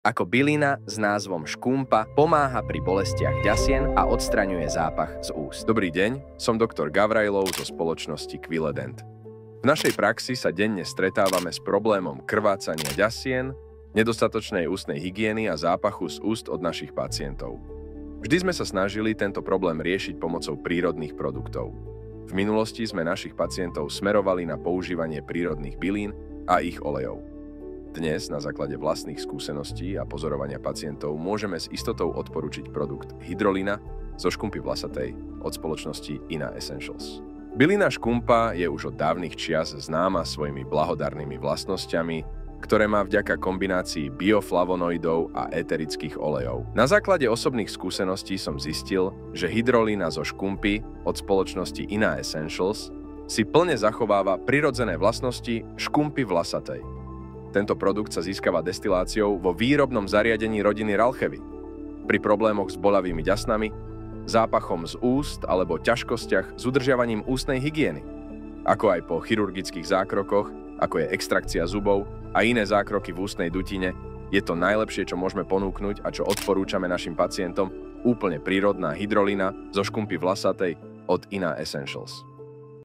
ako bylina s názvom škumpa pomáha pri bolestiach ďasien a odstraňuje zápach z úst. Dobrý deň, som doktor Gavrajlov zo spoločnosti Quilledent. V našej praxi sa denne stretávame s problémom krvácania ďasien, nedostatočnej ústnej hygieny a zápachu z úst od našich pacientov. Vždy sme sa snažili tento problém riešiť pomocou prírodných produktov. V minulosti sme našich pacientov smerovali na používanie prírodných bylín a ich olejov. Dnes, na základe vlastných skúseností a pozorovania pacientov, môžeme s istotou odporučiť produkt Hydrolina zo škumpy vlasatej od spoločnosti Ina Essentials. Bylina škumpa je už od dávnych čias známa svojimi blahodárnymi vlastnosťami, ktoré má vďaka kombinácii bioflavonoidov a eterických olejov. Na základe osobných skúseností som zistil, že Hydrolina zo škumpy od spoločnosti Ina Essentials si plne zachováva prirodzené vlastnosti škumpy vlasatej. Tento produkt sa získava destiláciou vo výrobnom zariadení rodiny Ralchevi. Pri problémoch s boľavými ďasnami, zápachom z úst alebo ťažkostiach s udržiavaním ústnej hygieny, ako aj po chirurgických zákrokoch, ako je extrakcia zubov a iné zákroky v ústnej dutine, je to najlepšie, čo môžeme ponúknuť a čo odporúčame našim pacientom, úplne prírodná hydrolina zo škumpy vlasatej od Ina Essentials.